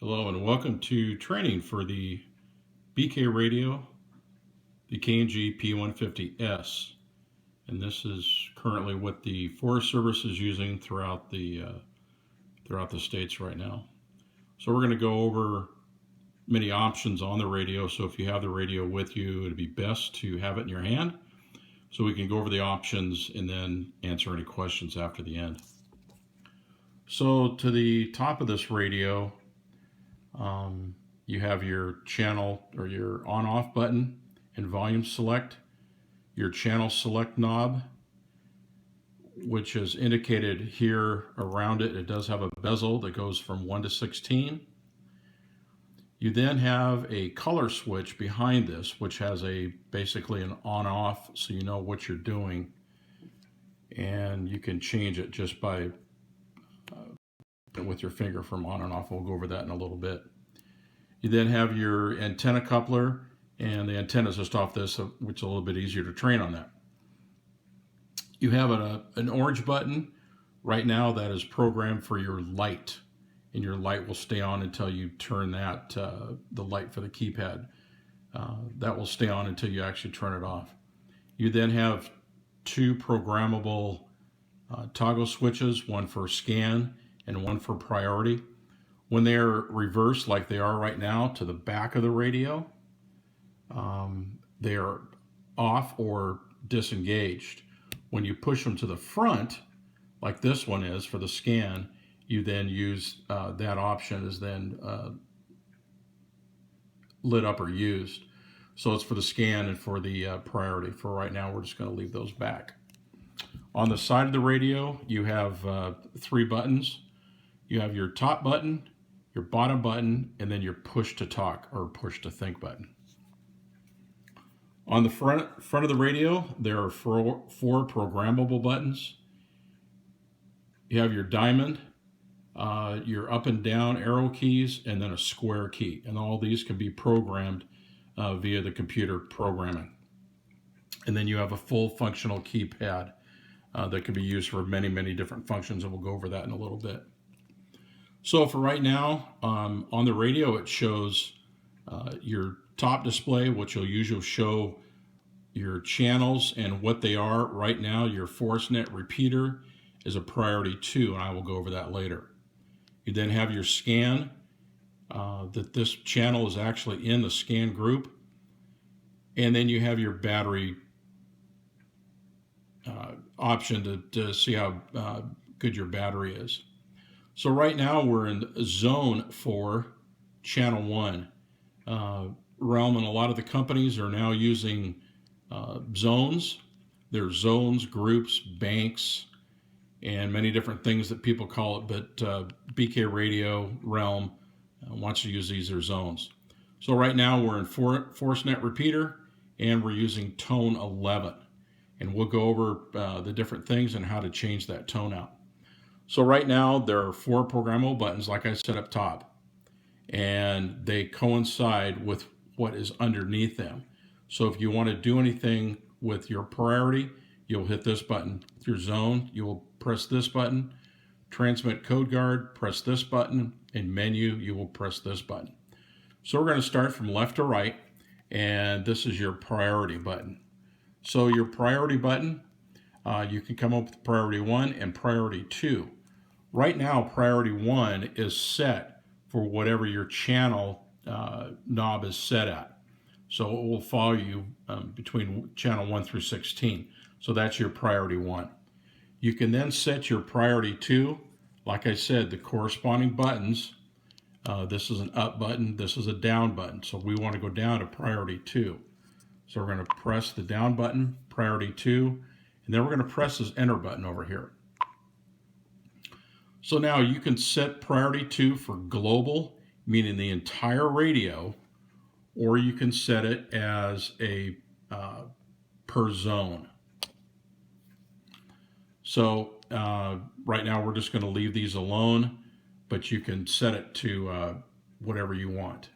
Hello and welcome to training for the BK radio, the KNG P150S. And this is currently what the Forest Service is using throughout the states right now. So we're going to go over many options on the radio. So if you have the radio with you, it'd be best to have it in your hand so we can go over the options and then answer any questions after the end. So to the top of this radio, you have your channel or your on-off button and volume select, your channel select knob, which is indicated here around it. It does have a bezel that goes from 1 to 16. You then have a color switch behind this, which has basically an on-off, so you know what you're doing, and you can change it just by with your finger from on and off. We'll go over that in a little bit. You then have your antenna coupler, and the antenna is just off this, which is a little bit easier to train on that. You have an orange button right now that is programmed for your light, and your light will stay on until you turn that, the light for the keypad. That will stay on until you actually turn it off. You then have two programmable toggle switches, one for scan and one for priority. When they're reversed like they are right now to the back of the radio, they are off or disengaged. When you push them to the front, like this one is for the scan, you then use that option is then lit up or used. So it's for the scan and for the priority. For right now, we're just going to leave those back. On the side of the radio, you have three buttons. You have your top button, your bottom button, and then your push to talk or push to think button. On the front of the radio, there are four programmable buttons. You have your diamond, your up and down arrow keys, and then a square key. And all these can be programmed via the computer programming. And then you have a full functional keypad that can be used for many, many different functions, and we'll go over that in a little bit. So for right now, on the radio, it shows your top display, which will usually show your channels and what they are. Right now, your ForestNet repeater is a priority 2, and I will go over that later. You then have your scan, that this channel is actually in the scan group. And then you have your battery option to see how good your battery is. So right now we're in zone 4, channel 1. RELM and a lot of the companies are now using zones. There's zones, groups, banks, and many different things that people call it, but BK Radio, RELM, wants to use these as zones. So right now we're in ForestNet repeater, and we're using tone 11. And we'll go over the different things and how to change that tone out. So right now there are 4 programmable buttons, like I said up top, and they coincide with what is underneath them. So if you want to do anything with your priority, you'll hit this button. With your zone, you will press this button. Transmit code guard, press this button. In menu, you will press this button. So we're going to start from left to right, and this is your priority button. So your priority button, you can come up with priority 1 and priority 2. Right now, priority 1 is set for whatever your channel knob is set at. So it will follow you between channel 1 through 16. So that's your priority 1. You can then set your priority 2. Like I said, the corresponding buttons, this is an up button, this is a down button. So we want to go down to priority 2. So we're going to press the down button, priority 2, and then we're going to press this enter button over here. So now you can set priority 2 for global, meaning the entire radio, or you can set it as a per zone. So right now we're just going to leave these alone, but you can set it to whatever you want.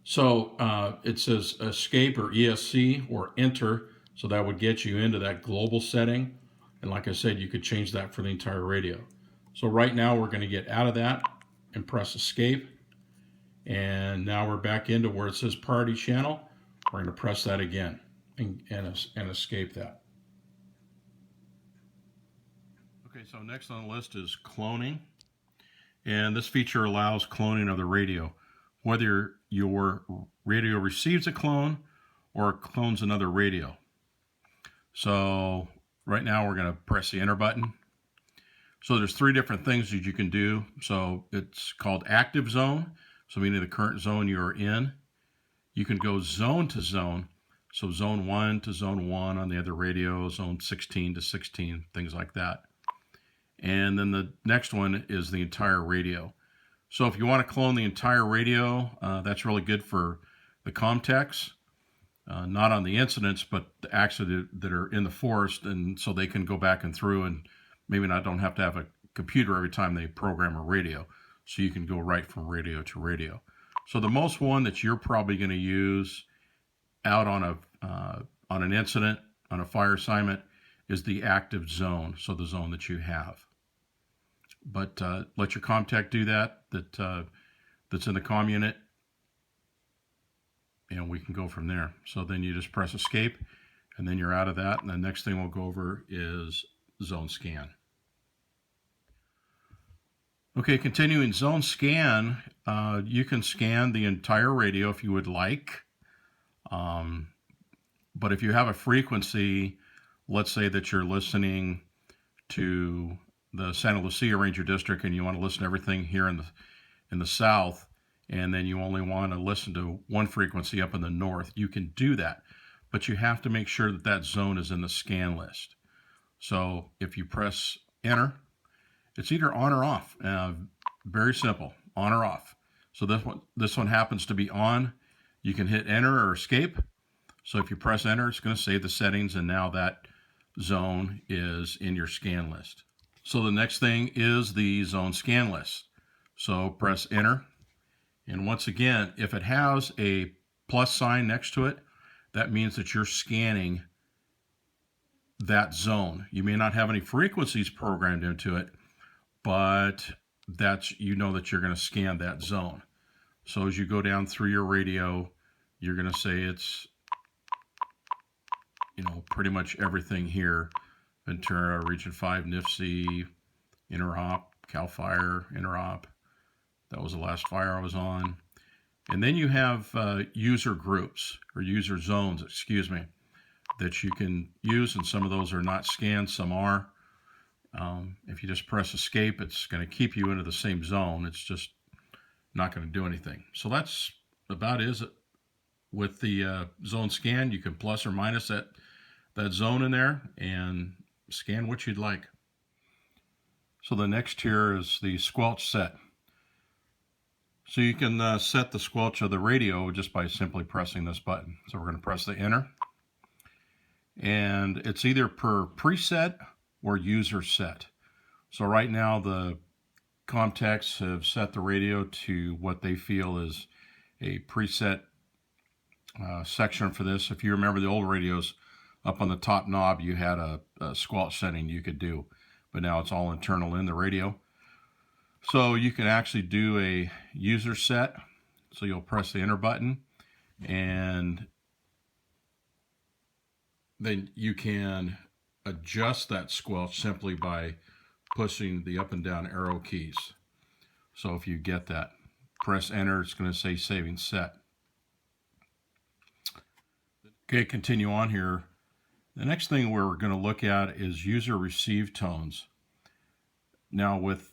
So it says escape or ESC or enter, so that would get you into that global setting. And like I said, you could change that for the entire radio. So right now we're going to get out of that and press escape. And now we're back into where it says party channel. We're going to press that again and escape that. Okay, so next on the list is cloning. And this feature allows cloning of the radio, whether your radio receives a clone or it clones another radio. So right now we're going to press the enter button. So there's three different things that you can do. So it's called active zone, so meaning the current zone you're in. You can go zone to zone, so zone 1 to zone 1 on the other radio, zone 16 to 16, things like that. And then the next one is the entire radio. So if you want to clone the entire radio, that's really good for the comtechs, not on the incidents, but the accidents that are in the forest, and so they can go back and through and maybe don't have to have a computer every time they program a radio. So you can go right from radio to radio. So the most one that you're probably going to use out on an incident, on a fire assignment, is the active zone, so the zone that you have. But let your comtech do that's in the comm unit, and we can go from there. So then you just press escape, and then you're out of that. And the next thing we'll go over is zone scan. Okay, continuing zone scan, you can scan the entire radio if you would like. But if you have a frequency, let's say that you're listening to the Santa Lucia Ranger District and you want to listen to everything here in the south, and then you only want to listen to one frequency up in the north, you can do that. But you have to make sure that that zone is in the scan list. So if you press enter, it's either on or off. Very simple, on or off. So this one happens to be on. You can hit enter or escape. So if you press enter, it's going to save the settings, and now that zone is in your scan list. So the next thing is the zone scan list. So press enter. And once again, if it has a plus sign next to it, that means that you're scanning that zone. You may not have any frequencies programmed into it, but you know that you're going to scan that zone. So as you go down through your radio, you're going to say it's, pretty much everything here. Ventura, Region 5, NIFC, Interop, CAL FIRE, Interop. That was the last fire I was on. And then you have user groups, or user zones, that you can use, and some of those are not scanned, some are. If you just press escape, it's going to keep you into the same zone. It's just not going to do anything. So that's about it. With the zone scan, you can plus or minus that zone in there and scan what you'd like. So the next here is the squelch set. So you can set the squelch of the radio just by simply pressing this button. So we're going to press the enter. And it's either per preset or user set. So right now the comtechs have set the radio to what they feel is a preset section for this. If you remember the old radios, up on the top knob you had a squelch setting you could do, but now it's all internal in the radio. So you can actually do a user set. So you'll press the enter button, and then you can adjust that squelch simply by pushing the up and down arrow keys. So if you get that, press enter, it's going to say saving set. Okay, continue on here. The next thing we're going to look at is user received tones. Now with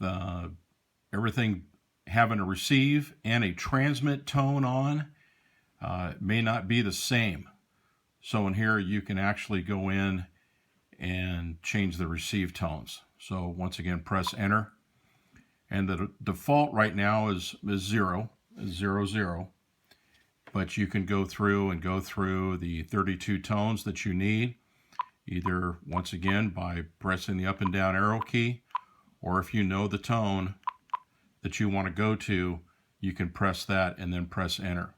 everything having a receive and a transmit tone on, it may not be the same. So in here you can actually go in and change the receive tones. So once again, press enter. And the default right now is 0, 0. But you can go through the 32 tones that you need, either once again by pressing the up and down arrow key, or if you know the tone that you want to go to, you can press that and then press enter.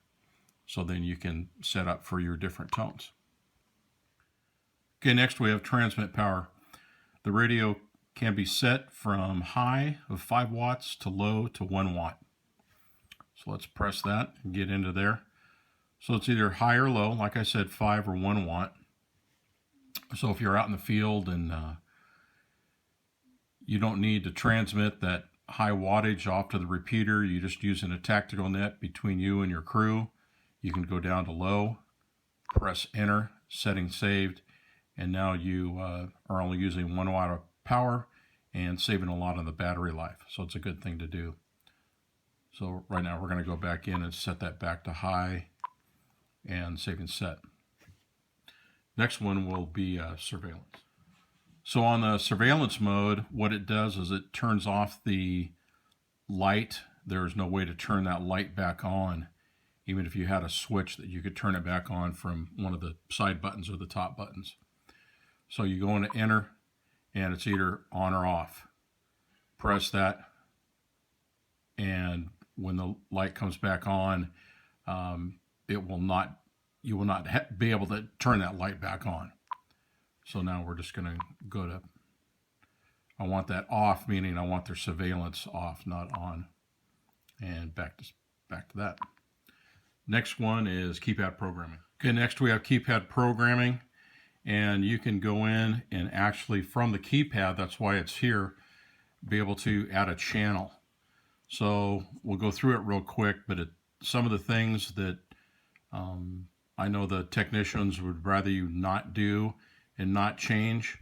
So then you can set up for your different tones. Okay, next we have transmit power. The radio can be set from high of 5 watts to low to 1 watt. So let's press that and get into there. So it's either high or low, like I said, 5 or 1 watt. So if you're out in the field and you don't need to transmit that high wattage off to the repeater, you're just using a tactical net between you and your crew, you can go down to low, press enter, setting saved, and now you are only using 1 watt of power and saving a lot on the battery life. So it's a good thing to do. So right now we're going to go back in and set that back to high and save and set. Next one will be surveillance. So on the surveillance mode, what it does is it turns off the light. There's no way to turn that light back on, even if you had a switch that you could turn it back on from one of the side buttons or the top buttons. So you go into enter, and it's either on or off. Press that, and when the light comes back on, you will not be able to turn that light back on. So now we're just going to go to, I want that off, meaning I want their surveillance off, not on. And back to that. Next one is keypad programming. Okay, next we have keypad programming, and you can go in and actually from the keypad, that's why it's here, be able to add a channel. So we'll go through it real quick, but some of the things that I know the technicians would rather you not do and not change.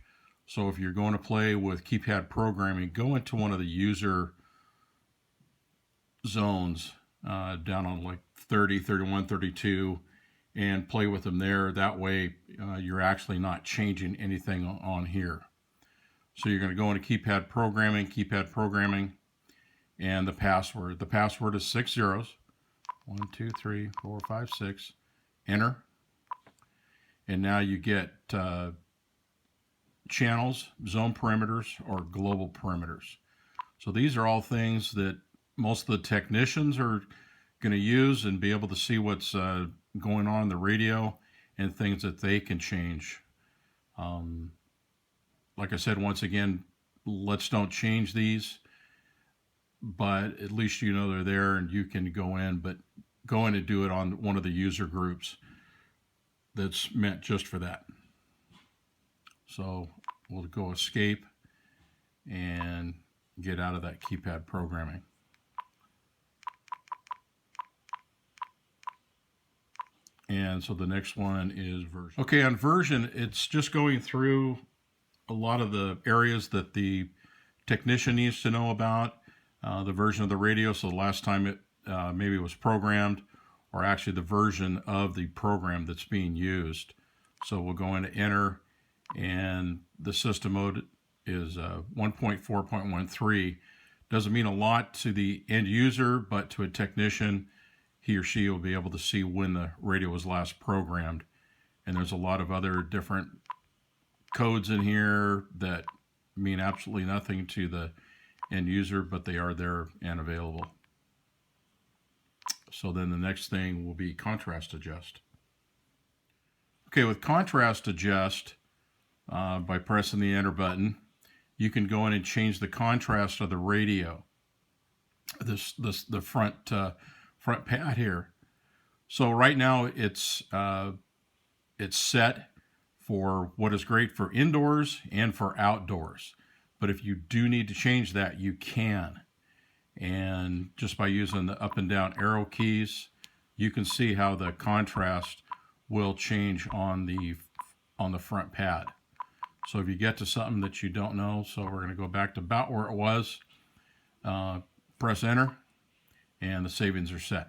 So if you're going to play with keypad programming, go into one of the user zones down on like 30, 31, 32 and play with them there. That way you're actually not changing anything on here. So you're going to go into keypad programming, and the password. The password is 6 zeros. 1, 2, 3, 4, 5, 6. Enter. And now you get channels, zone perimeters, or global perimeters. So these are all things that most of the technicians are going to use and be able to see what's going on in the radio and things that they can change. Like I said, once again, let's don't change these, but at least you know they're there and you can go in, but go in and do it on one of the user groups that's meant just for that. So we'll go escape and get out of that keypad programming. And so the next one is version. Okay, on version, it's just going through a lot of the areas that the technician needs to know about, the version of the radio, so the last time it maybe was programmed, or actually the version of the program that's being used. So we'll go into enter, and the system mode is 1.4.13. Doesn't mean a lot to the end user, but to a technician, he or she will be able to see when the radio was last programmed. And there's a lot of other different codes in here that mean absolutely nothing to the end user, but they are there and available. So then the next thing will be contrast adjust. Okay, with contrast adjust, by pressing the enter button, you can go in and change the contrast of the radio. The front pad here. So right now it's set for what is great for indoors and for outdoors. But if you do need to change that, you can. And just by using the up and down arrow keys, you can see how the contrast will change on the front pad. So if you get to something that you don't know, so we're going to go back to about where it was, press enter, and the savings are set.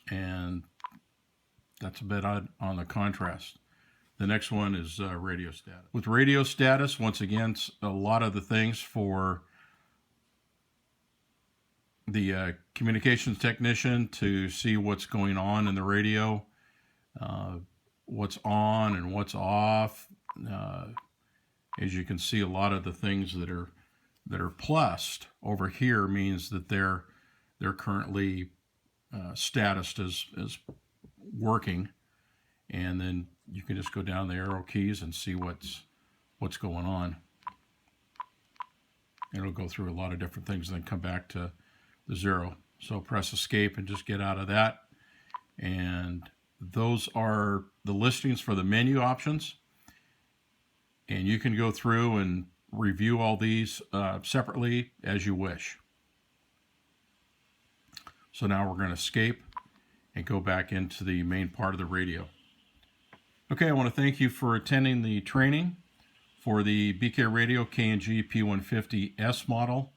And that's a bit on the contrast. The next one is radio status. With radio status, once again, a lot of the things for the communications technician to see what's going on in the radio, what's on and what's off. As you can see, a lot of the things that are plussed over here means that they're currently status as working, and then you can just go down the arrow keys and see what's what's going on. It'll go through a lot of different things and then come back to the 0. So press escape and just get out of that. And those are the listings for the menu options. And you can go through and review all these separately as you wish. So now we're going to escape and go back into the main part of the radio. Okay, I want to thank you for attending the training for the BK Radio KNG P150 S model.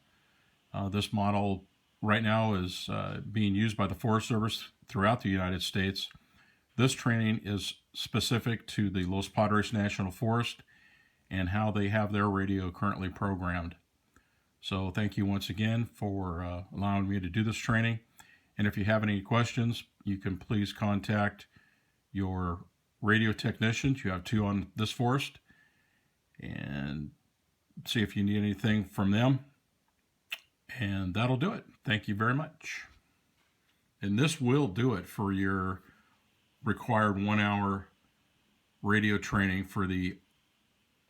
This model right now is being used by the Forest Service throughout the United States. This training is specific to the Los Padres National Forest and how they have their radio currently programmed. So thank you once again for allowing me to do this training. And if you have any questions, you can please contact your radio technicians. You have 2 on this forest, and see if you need anything from them. And that'll do it. Thank you very much. And this will do it for your required 1-hour radio training for the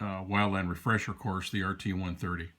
Wildland Refresher course, the RT 130.